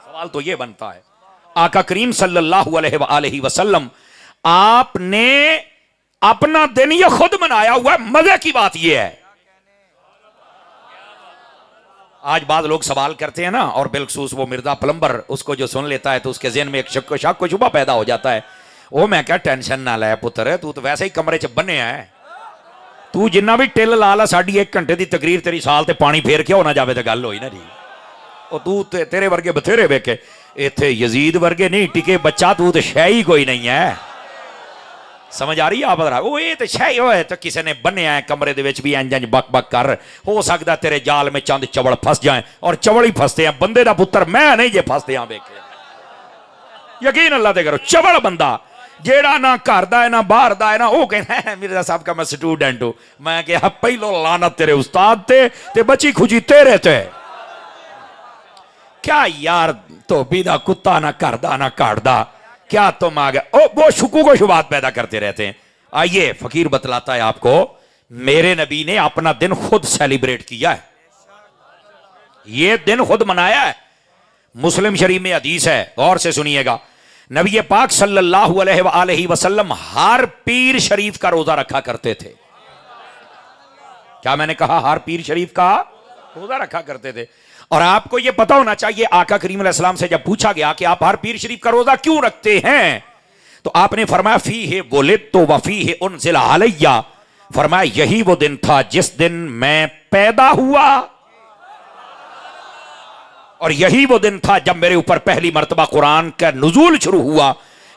सवाल तो ये बनता है, आका करीम सल्लल्लाहु अलैहि वसल्लम आपने अपना दिन ये खुद मनाया हुआ है। मजे की बात ये है, आज बाद लोग सवाल करते हैं ना, और बिलखसूस वो मिर्जा प्लम्बर, उसको जो सुन लेता है तो उसके ज़हन में एक शक को शुबा पैदा हो जाता है। वो मैं क्या टेंशन ना ले पुत्र, तू तो वैसे ही कमरे च बने है, तू जिन्ना भी टिल ला ला, साड़ी 1 घंटे की तकरीर तेरी साल ते पानी फेर के हो ना जावे तो गल होई ना जी। ਉਹ ਤੂੰ ਤੇ ਤੇਰੇ ਵਰਗੇ ਬਥੇਰੇ ਵੇਖੇ, ਇੱਥੇ ਯਜ਼ੀਦ ਵਰਗੇ ਨਹੀਂ ਟਿਕੇ ਬੱਚਾ, ਤੂੰ ਤੇ ਸ਼ੈ ਹੀ ਕੋਈ ਨਹੀਂ ਹੈ। समझ आ रही है आप? वो ये तो शह होए तो किसी ने बनिया है कमरे दे विच भी इंज इंज बक बक कर, हो सकता तेरे जाल में चंद चवल फस जाए, और चवल ही फसते हैं। बंदे दा पुत्र मैं नहीं जे फसते हैं वेखे, यकीन अल्लाह ते करो। चवल बंदा जेड़ा ना घर दा है ना बाहर दा है ना, वो कहना है मिर्जा साहब का मैं स्टूडेंट हूं। मैं कहा पहलो लानत तेरे उस्ताद ते बची खुजी तेरे ते। क्या यार, धोबी दा कुत्ता ना घर दा ना घाट दा, क्या तुम आ गए? ओ वो शुकू को शुबात पैदा करते रहते हैं। आइए फकीर बतलाता है आपको, मेरे नबी ने अपना दिन खुद सेलिब्रेट किया है, ये दिन खुद मनाया है। मुस्लिम शरीफ में हदीस है, गौर से सुनिएगा। नबी पाक सल्लल्लाहु अलैहि वसल्लम हर पीर शरीफ का रोजा रखा करते थे। क्या मैंने कहा? हर पीर शरीफ का रोजा रखा करते थे। और आपको यह पता होना चाहिए, आका करीम अलैहिस्सलाम से जब पूछा गया कि आप हर पीर शरीफ का रोजा क्यों रखते हैं, तो आपने फरमाया फी है वुलिद तो वफी है उनजिला अलैया। फरमाया यही वो दिन था जिस दिन मैं पैदा हुआ, और यही वो दिन था जब मेरे ऊपर पहली मर्तबा कुरान का नुजूल शुरू हुआ।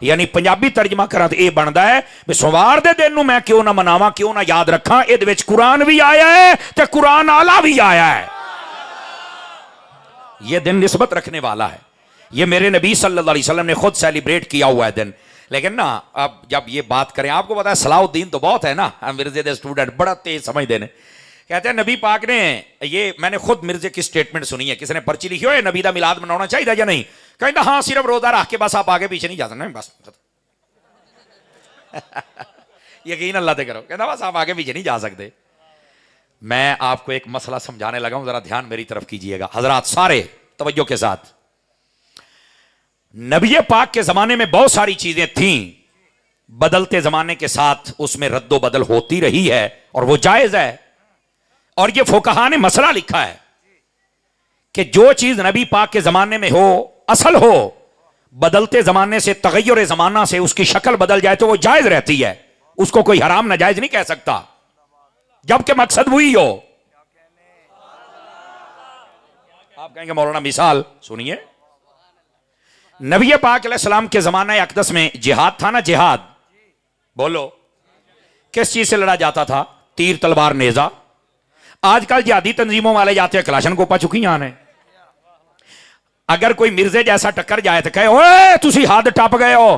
यानी पंजाबी तर्जमा करा तो यह बनता है भी सोमवार दे दिन मैं क्यों ना मनावा, क्यों ना याद रखा। इहदे विच कुरान भी आया है तो कुरान आला भी आया है। यह दिन निस्बत रखने वाला है, यह मेरे नबी सल्लल्लाहु अलैहि वसल्लम ने खुद सेलिब्रेट किया हुआ है दिन। लेकिन ना अब जब ये बात करें, आपको पता है सलाउद्दीन तो बहुत है ना, मिर्जे दे स्टूडेंट बड़ा तेज समझते हैं। कहते हैं नबी पाक ने, ये मैंने खुद मिर्जे की स्टेटमेंट सुनी है, किसी ने पर्ची लिखी हो नबी दा मिलाद मनाना चाहिए या नहीं, कहता हाँ सिर्फ रोजा रख के बस आप आगे पीछे नहीं जा सकते बस। यकीन अल्लाह ते करो, कहता बस आप आगे पीछे नहीं जा सकते। मैं आपको एक मसला समझाने लगा हूं, जरा ध्यान मेरी तरफ कीजिएगा हजरात सारे तवज्जो के साथ। नबी पाक के जमाने में बहुत सारी चीजें थीं, बदलते जमाने के साथ उसमें रद्दो बदल होती रही है, और वो जायज है। और ये फुकहा ने मसला लिखा है कि जो चीज नबी पाक के जमाने में हो, असल हो, बदलते जमाने से तगय्युर जमाना से उसकी शक्ल बदल जाए तो वो जायज रहती है, उसको कोई हराम नाजायज नहीं कह सकता, जबकि मकसद वही हो। आप कहेंगे मौलाना मिसाल सुनिए, नबी पाक अलैहिस्सलाम के जमाना अक़दस में जिहाद था ना, जिहाद बोलो किस चीज से लड़ा जाता था? तीर तलवार नेजा। आजकल जिहादी तंजीमों वाले जाते हैं कलाशन को पचुकी आने। अगर कोई मिर्जे जैसा टक्कर जाए तो कहे ओए तुसी हद टप गए हो,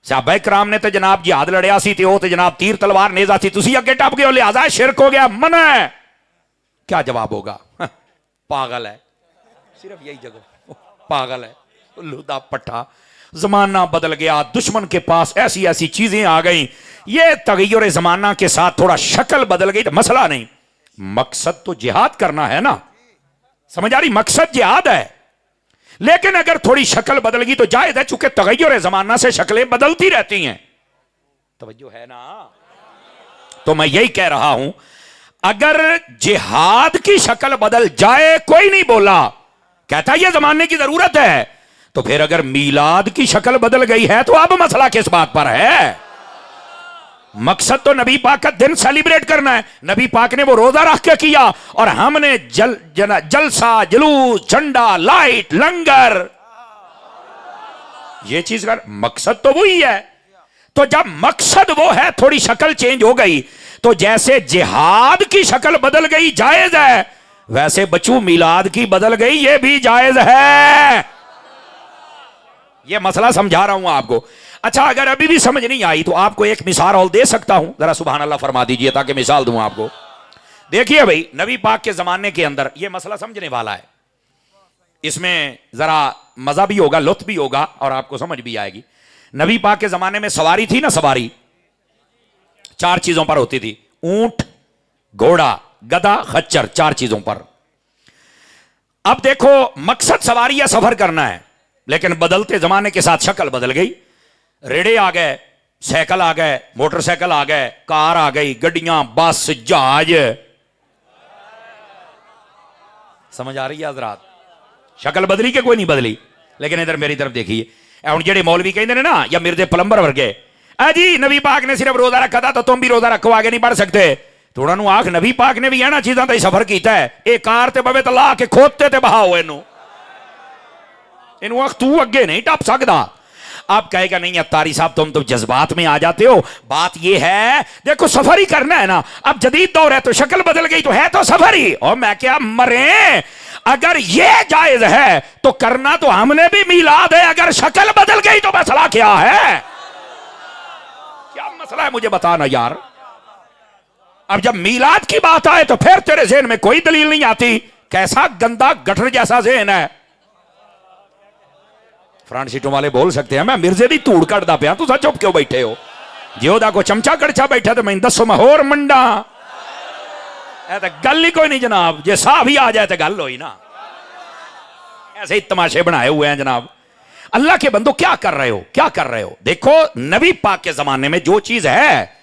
सहाबा कराम ने तो जनाब जिहाद लड़िया सी ते तो जनाब तीर तलवार नेजा थी, तुसी अगे टप गए हो लिहाजा शिरक हो गया, मना है। क्या जवाब होगा? पागल है, सिर्फ यही जगह पागल है, लुदा पट्टा। जमाना बदल गया, दुश्मन के पास ऐसी ऐसी चीजें आ गई, ये तगय्युर जमाना के साथ थोड़ा शक्ल बदल गई तो मसला नहीं, मकसद तो जिहाद करना है ना, समझ आ रही? मकसद जिहाद है, लेकिन अगर थोड़ी शक्ल बदल गई तो जायज है, चूंकि तगय्युर जमाना से शक्लें बदलती रहती हैं। तवज्जो है ना? तो मैं यही कह रहा हूं, अगर जिहाद की शक्ल बदल जाए, कोई नहीं बोला, कहता यह जमाने की जरूरत है, तो फिर अगर मीलाद की शक्ल बदल गई है तो अब मसला किस बात पर है? मकसद तो नबी पाक का दिन सेलिब्रेट करना है। नबी पाक ने वो रोजा रख के किया, और हमने जलसा जुलूस झंडा लाइट लंगर, ये चीज का मकसद तो वही है। तो जब मकसद वो है, थोड़ी शक्ल चेंज हो गई, तो जैसे जिहाद की शक्ल बदल गई जायज है, वैसे बच्चों मिलाद की बदल गई ये भी जायज है। ये मसला समझा रहा हूं आपको। अच्छा, अगर अभी भी समझ नहीं आई तो आपको एक मिसाल और दे सकता हूं, जरा सुभान अल्लाह फरमा दीजिए ताकि मिसाल दूं आपको। देखिए भाई, नबी पाक के जमाने के अंदर यह मसला समझने वाला है, इसमें जरा मजा भी होगा, लुत्फ भी होगा, और आपको समझ भी आएगी। नबी पाक के जमाने में सवारी थी ना, सवारी 4 चीजों पर होती थी, ऊंट, घोड़ा, गधा, खच्चर, 4 चीजों पर। अब देखो, मकसद सवारी या सफर करना है, लेकिन बदलते जमाने के साथ शक्ल बदल गई। रेड़े आ गए, साइकिल आ गए, मोटरसाइकिल आ गए, कार आ गई, गड्डियां, बस, जहाज। समझ आ रही है हजरात? शक्ल बदली के कोई नहीं बदली। लेकिन इधर मेरी तरफ देखिए, हम जेडे मौलवी कहते हैं ना, या मिर्जे प्लंबर वर्गे, जी नबी पाक ने सिर्फ रोजा रखा था तो तुम भी रोजा रखो, आगे नहीं बढ़ सकते। थोड़ा नु आख, नबी पाक ने भी है ना चीज़ों का सफर किया है। एक कार ते बवे तो ला के खोदते ते बहाओ इनू आख तू अगे नहीं टप सकता। आप कहेगा नहीं अत्तारी साहब तुम तो जज्बात में आ जाते हो। बात यह है, देखो सफर ही करना है ना। अब जदीद दौर है तो शक्ल बदल गई तो है तो सफर ही। और मैं क्या मरे, अगर यह जायज है तो करना तो हमने भी मिलाद है। अगर शक्ल बदल गई तो मसला क्या है? क्या मसला है मुझे बताना यार। अब जब मीलाद की बात आए तो फिर तेरे ज़हन में कोई दलील नहीं आती। कैसा गंदा गटर जैसा ज़हन है। फ्रंट सीटों वाले बोल सकते हैं मैं मिर्जे दी धूड़ कटदा पिया, तुम चुप क्यों बैठे हो? जो दा को चमचा कड़छा बैठा तो मैं दसो मैं होर मंडा। तो गल ही कोई नहीं जनाब, जे साह भी आ जाए तो गल होई ना। ऐसे ही तमाशे बनाए हुए हैं जनाब। अल्लाह के बंदो क्या कर रहे हो, क्या कर रहे हो? देखो नबी पाक के जमाने में जो चीज है,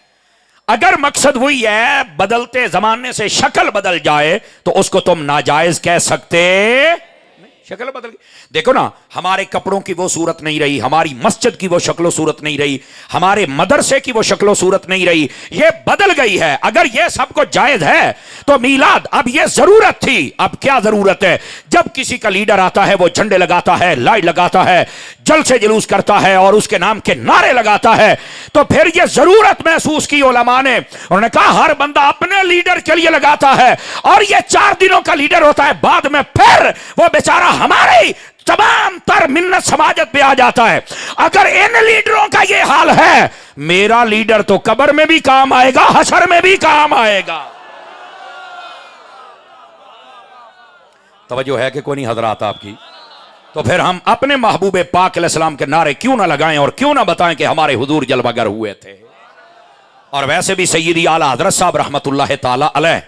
अगर मकसद वही है बदलते जमाने से शक्ल बदल जाए तो उसको तुम नाजायज कह सकते। शक्ल बदल गई। देखो ना, हमारे कपड़ों की वो सूरत नहीं रही, हमारी मस्जिद की वो शक्लो सूरत नहीं रही, हमारे मदरसे की वो शक्लो सूरत नहीं रही, ये बदल गई है। अगर ये सब कुछ जायज है तो मीलाद, अब ये जरूरत थी। अब क्या जरूरत है? जब किसी का लीडर आता है वो झंडे लगाता है, लाइट लगाता है, जलसे जुलूस करता है और उसके नाम के नारे लगाता है, तो फिर ये जरूरत महसूस की उलमा ने। उन्होंने कहा हर बंदा अपने लीडर के लिए लगाता है और ये 4 दिनों का लीडर होता है, बाद में फिर वो बेचारा हमारी तमाम तर मिन्नत समाजत पे आ जाता है। अगर इन लीडरों का ये हाल है, मेरा लीडर तो कब्र में भी काम आएगा, हशर में भी काम आएगा। तवज्जो है कि कोई नहीं हजरात आपकी? तो फिर हम अपने महबूब पाक अलैहिस्सलाम के नारे क्यों ना लगाएं और क्यों ना बताएं कि हमारे हुजूर जलवागर हुए थे। और वैसे भी सैयदी आला हजरत साहब रहमतुल्लाह ताला अलैह,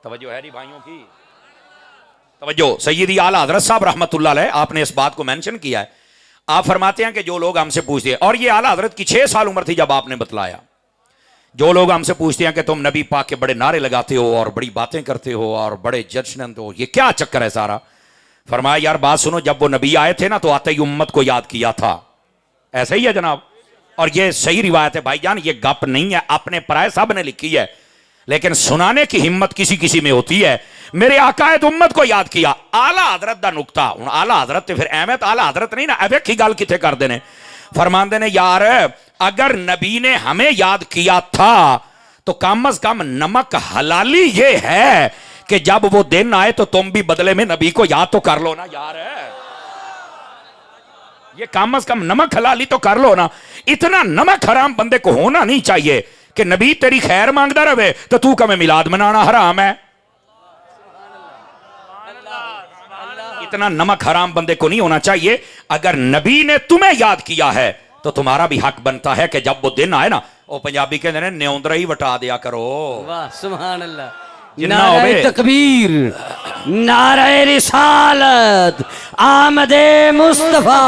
तवज्जो है नहीं भाइयों की? तवज्जो, सैयदी आला हजरत साहब रहमतुल्लाह अलैह, आपने इस बात को मेंशन किया है। आप फरमाते हैं कि जो लोग हमसे पूछते हैं, और ये आला हजरत की 6 साल उम्र थी जब आपने बतलाया, जो लोग हमसे पूछते हैं कि तुम नबी पाक के बड़े नारे लगाते हो और बड़ी बातें करते हो और बड़े जश्न हो, ये क्या चक्कर है सारा? फरमाया यार बात सुनो, जब वो नबी आए थे ना तो आते ही उम्मत को याद किया था। ऐसा ही है जनाब, और ये सही रिवायत है भाईजान, ये गप नहीं है, अपने पराए साहब ने लिखी है, लेकिन सुनाने की हिम्मत किसी किसी में होती है। मेरे आका तो उम्मत को याद किया। आला हजरत दा नुकता हुण, आला हजरत ते फिर अहमद आला हजरत नहीं ना, अवेखी गल किथे करते ने। फरमाते ने यार अगर नबी ने हमें याद किया था तो कम अज कम नमक हलाली ये है कि जब वो दिन आए तो तुम भी बदले में नबी को याद तो कर लो ना यार। ये कम अज कम नमक हलाली तो कर लो ना। इतना नमक हराम बंदे को होना नहीं चाहिए कि नबी तेरी खैर मांगता रहे तो तू कमें मिलाद मनाना हराम है। इतना नमक हराम बंदे को नहीं होना चाहिए। अगर नबी ने तुम्हें याद किया है तो तुम्हारा भी हक बनता है कि जब वो दिन आए ना, वो पंजाबी कहते हैं न्योंदरा ही वटा दिया करो। वाह सुभान अल्लाह। नारे तकबीर, नारे रिसालत, आमदे मुस्तफा,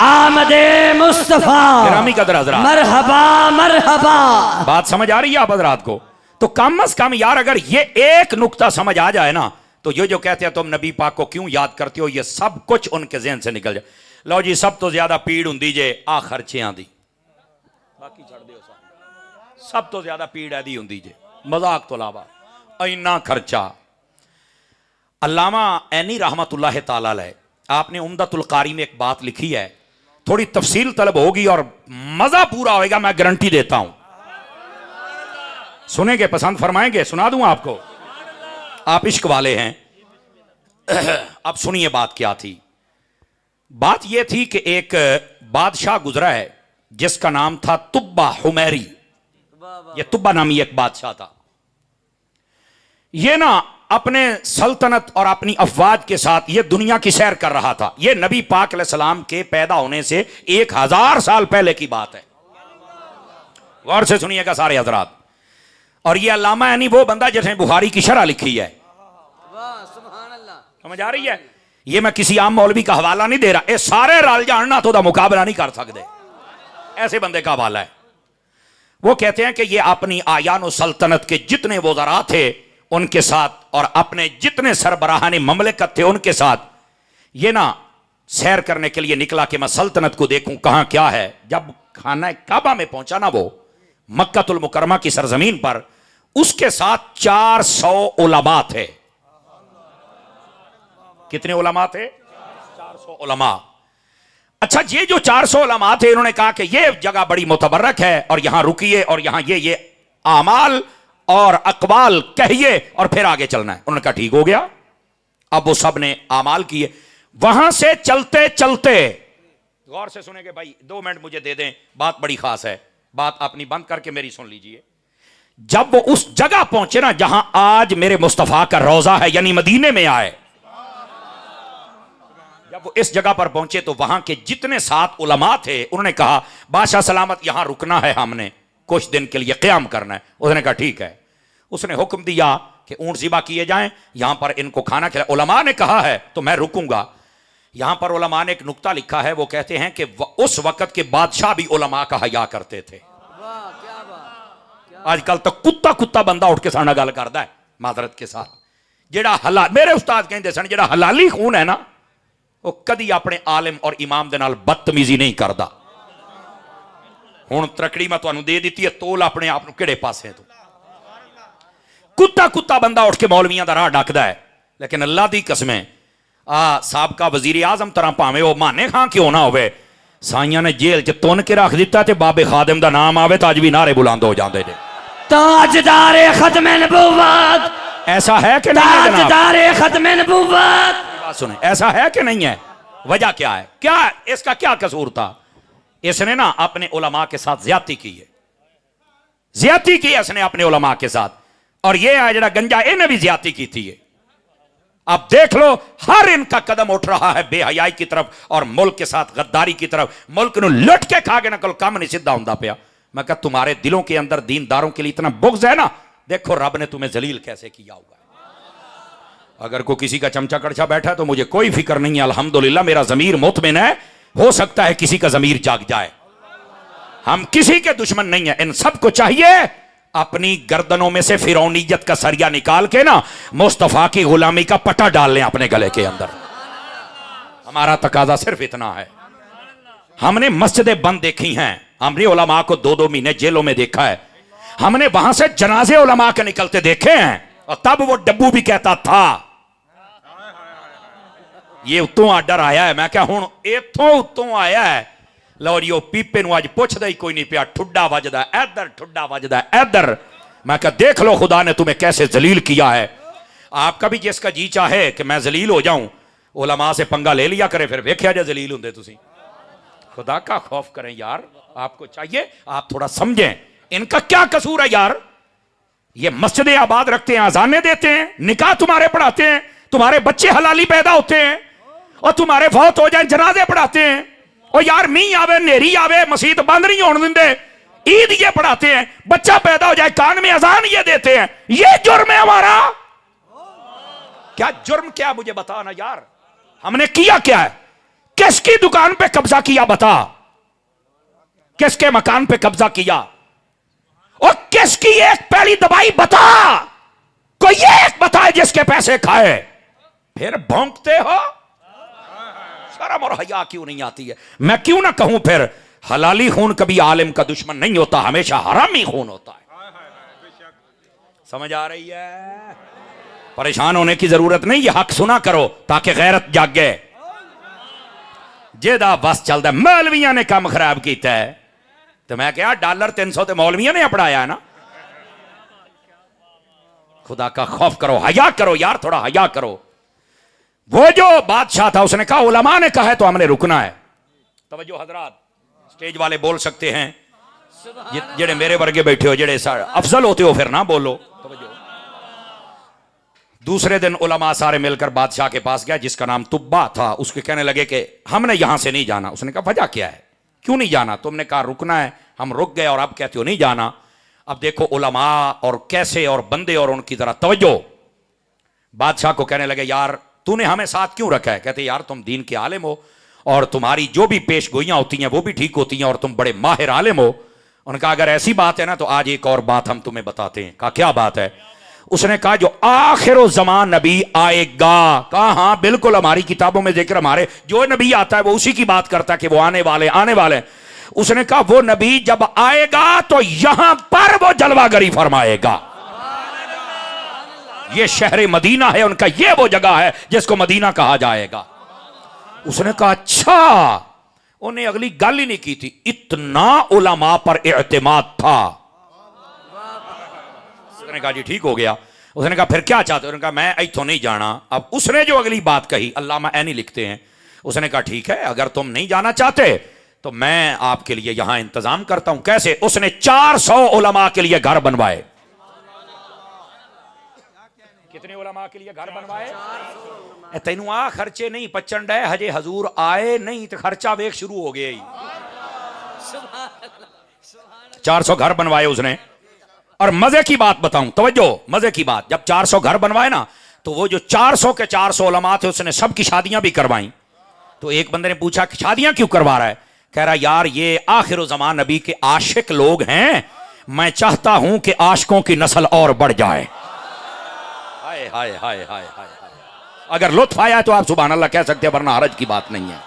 आमदे मुस्तफा, गिरामी कदर हज़रात, मरहबा मरहबा। बात समझ आ रही है आप हज़रात को? तो कम अज कम यार अगर ये एक नुक्ता समझ आ जाए ना, तो ये जो कहते हैं तुम नबी पाक को क्यों याद करते हो, ये सब कुछ उनके ज़हन से निकल जाए। लो जी, सब तो ज्यादा पीड़ होंदी जे आ खर्चियां दी, बाकी छड़ दियो सब तो ज्यादा पीड़ ऐदी होंदी जे, मजाक तो अलावा इन्ना खर्चा। अल्लामा ऐनी रहमतुल्लाह ताला अलैह, आपने उम्दतुल कारी में एक बात लिखी है, थोड़ी तफसील तलब होगी और मजा पूरा होएगा, मैं गारंटी देता हूं। सुनेंगे, पसंद फरमाएंगे? सुना दूं आपको, आप इश्क वाले हैं। अब सुनिए बात क्या थी। बात यह थी कि एक बादशाह गुजरा है जिसका नाम था तुब्बा हुमैरी। यह तुब्बा नामी एक बादशाह था। यह ना अपने सल्तनत और अपनी अफवाज के साथ यह दुनिया की सैर कर रहा था। यह नबी पाक अलैहिस्सलाम के पैदा होने से 1000 साल पहले की बात है। गौर से सुनिएगा सारे हजरात। और यह अल्लामा यानी वो बंदा जिसने बुखारी की शरह लिखी है, समझ आ रही है? ये मैं किसी आम मौलवी का हवाला नहीं दे रहा, ये सारे रल जानना तो दा मुकाबला नहीं कर सकते, ऐसे बंदे का हवाला है। वो कहते हैं कि ये अपनी आयान सल्तनत के जितने वज़रा थे उनके साथ और अपने जितने सरबराहान ममलिकत थे उनके साथ ये ना सैर करने के लिए निकला कि मैं सल्तनत को देखूं कहां क्या है। जब खाना काबा में पहुंचा ना, वो मक्कातुल मुकरमा की सरजमीन पर, उसके साथ 400 उलमा थे। कितने उलमा थे? 400 उलमा। अच्छा, ये जो 400 उलमा थे इन्होंने कहा कि ये जगह बड़ी मुतबर्रक है और यहां रुकिए और यहां ये आमाल और अकवाल कहिए और फिर आगे चलना है। उन्होंने कहा ठीक हो गया। अब वो सब ने आमाल किए। वहां से चलते चलते, गौर से सुनेंगे भाई, 2 मिनट मुझे दे दें, बात बड़ी खास है, बात अपनी बंद करके मेरी सुन लीजिए। जब वो उस जगह पहुंचे ना जहां आज मेरे मुस्तफा का रोजा है, यानी मदीने में आए, जब वो इस जगह पर पहुंचे तो वहां के जितने 7 उलमा थे उन्होंने कहा बादशाह सलामत यहां रुकना है, हमने कुछ दिन के लिए क़याम करना है। उसने कहा ठीक है। उसने हुक्म दिया कि ऊंट ज़िबा किए जाएं, यहां पर इनको खाना खिला। उलमा ने कहा है तो मैं रुकूंगा। यहां पर उलमा ने एक नुक्ता लिखा है, वो कहते हैं कि उस वक्त के बादशाह भी उलमा का हया करते थे। आजकल तो कुत्ता कुत्ता बंदा उठ के साढ़े गल करता है माजरत के साथ। जेड़ा हला मेरे उस्ताद कहते सन, जेड़ा हलाली खून है ना, वो कदी अपने आलिम और इमाम दे नाल बदतमीजी नहीं करता। हुण त्रकड़ी मैं तुहानू दे दी है, तोल अपने आप नू किहड़े पासे तू। कुत्ता कुत्ता बंदा उठ के मौलवियां दा राह डकदा है, लेकिन अल्लाह दी कसमें साबका वजीर आजम तरह भावें वो माने खां क्यों ना होवे, साइयां ने जेल च तुन के रख दिता ते बाबे खादिम दा नाम आवे तो अज भी नारे बुलंद हो जाते हैं। ताजदारे खत्मे नबुव्वत, ऐसा है कि नहीं है जनाब? ताजदारे खत्मे नबुव्वत। बात सुने, ऐसा है कि नहीं है? वजह क्या है? क्या इसका क्या कसूर था? इसने ना अपने उलमा के साथ ज्यादती की है, ज्यादती की इसने अपने उलमा के साथ। और ये है जरा गंजा, इन्हें भी ज्यादती की थी। अब देख लो, हर इनका कदम उठ रहा है बेहयाई की तरफ और मुल्क के साथ गद्दारी की तरफ। मुल्क नू लुट के खा के ना कल काम नहीं सीधा होंदा पिया। मैं कहा तुम्हारे दिलों के अंदर दीनदारों के लिए इतना बुग़्ज़ है ना, देखो रब ने तुम्हें जलील कैसे किया होगा। अगर कोई किसी का चमचा कड़छा बैठा है तो मुझे कोई फिक्र नहीं है, अल्हम्दुलिल्लाह मेरा ज़मीर मुतमिन है। हो सकता है किसी का ज़मीर जाग जाए। हम किसी के दुश्मन नहीं है। इन सबको चाहिए अपनी गर्दनों में से फिरौनियत का सरिया निकाल के ना मुस्तफा की गुलामी का पट्टा डाल लें अपने गले के अंदर। हमारा तकाजा सिर्फ इतना है। हमने मस्जिदें बंद देखी हैं, हमने उलमा को 2-2 महीने जेलों में देखा है, हमने वहां से जनाजे उलमा के निकलते देखे हैं। और तब वो डब्बू भी कहता था ये उत्तों आर्डर आया है। मैं क्या हूं इथों उत्तों आया है, लो जी पीपे अज पुछदा ही कोई नहीं पिया, ठुड्डा वजदा इधर, ठुड्डा वजदा इधर। मैं क्या देख लो खुदा ने तुम्हें कैसे जलील किया है। आपका भी जिसका जी चाहे कि मैं जलील हो जाऊं, उलमा से पंगा ले लिया करे, फिर वेख्या जे जलील होंदे तुसी। खुदा का खौफ करें यार, आपको चाहिए आप थोड़ा समझें इनका क्या कसूर है यार। ये मस्जिदें आबाद रखते हैं, अजाने देते हैं, निकाह तुम्हारे पढ़ाते हैं, तुम्हारे बच्चे हलाली पैदा होते हैं, और तुम्हारे फौत हो जाए जनाजे पढ़ाते हैं। और यार मींह आवे नेरी आवे मस्जिद बंद नहीं होने देंगे, ईद ये पढ़ाते हैं, बच्चा पैदा हो जाए कान में अजान ये देते हैं। ये जुर्म है हमारा। क्या जुर्म क्या मुझे बता ना यार, हमने किया क्या है? किसकी दुकान पे कब्जा किया बता, किसके मकान पे कब्जा किया, और किसकी एक पहली दवाई बता, कोई एक बताए जिसके पैसे खाए। फिर भौंकते हो, शर्म और हया क्यों नहीं आती है? मैं क्यों ना कहूं फिर हलाली खून कभी आलिम का दुश्मन नहीं होता, हमेशा हरामी खून होता है। समझ आ रही है? परेशान होने की जरूरत नहीं, ये हक सुना करो ताकि गैरत जागे। जेदा बस चलता है, मौलवियां ने काम खराब किया है तो मैं क्या $300 तो मौलवियां ने पढ़ाया है ना। खुदा का खौफ करो, हया करो यार, थोड़ा हया करो। वो जो बादशाह था उसने कहा उलमा ने कहा है तो हमने रुकना है। तवज्जो हजरात, स्टेज वाले बोल सकते हैं, जेड़े मेरे वर्गे बैठे हो, जेड़े अफजल होते हो फिर ना बोलो। दूसरे दिन उलमा सारे मिलकर बादशाह के पास गया जिसका नाम तुब्बा था। उसके कहने लगे कि हमने यहां से नहीं जाना। उसने कहा वजह क्या है, क्यों नहीं जाना? तुमने कहा रुकना है, हम रुक गए और अब कहते हो नहीं जाना। अब देखो उलमा और कैसे और बंदे और उनकी तरह तवज्जो। बादशाह को कहने लगे यार तूने हमें साथ क्यों रखा है? कहते यार तुम दीन के आलिम हो और तुम्हारी जो भी पेश गोइयां होती हैं वो भी ठीक होती हैं और तुम बड़े माहिर आलिम हो। उनका अगर ऐसी बात है ना तो आज एक और बात हम तुम्हें बताते हैं। कहा क्या बात है? उसने कहा जो आखिर ज़मान नबी आएगा। कहा हाँ बिल्कुल, हमारी किताबों में जिक्र, हमारे जो नबी आता है वो उसी की बात करता है कि वो आने वाले। उसने कहा वो नबी जब आएगा तो यहां पर वो जलवागरी फरमाएगा। ये शहर मदीना है उनका, ये वो जगह है जिसको मदीना कहा जाएगा। उसने कहा अच्छा। उन्हें अगली गल ही नहीं की थी, इतना उलमा पर एतमाद था। उसने कहा जी ठीक हो गया। उसने कहा फिर क्या चाहते हो? उन्होंने कहा मैं इथों नहीं जाना। अब उसने जो अगली बात कही, अल्लामा ऐनी लिखते हैं, उसने कहा ठीक है अगर तुम नहीं जाना चाहते तो मैं आपके लिए यहां इंतजाम करता हूं। कैसे? उसने 400 उलमा के लिए घर बनवाए। कितने उलमा के लिए घर बनवाए? तेनू आ खर्चे नहीं पचन डे, हजे हजूर आए नहीं तो खर्चा वेख शुरू हो गया ही। 400 घर बनवाए उसने। और मजे की बात बताऊं, तवज्जो, मजे की बात, जब 400 घर बनवाए ना तो वो जो 400 के 400 उलमा थे उसने सबकी शादियां भी करवाई। तो एक बंदे ने पूछा कि शादियां क्यों करवा रहा है? कह रहा यार ये आखिर ज़मान नबी के आशिक लोग हैं, मैं चाहता हूं कि आशिकों की नस्ल और बढ़ जाए। हाय हाय हाय हाय हाय। अगर लुत्फ आया तो आप सुभान अल्लाह कह सकते हैं, वरना हरज की बात नहीं है।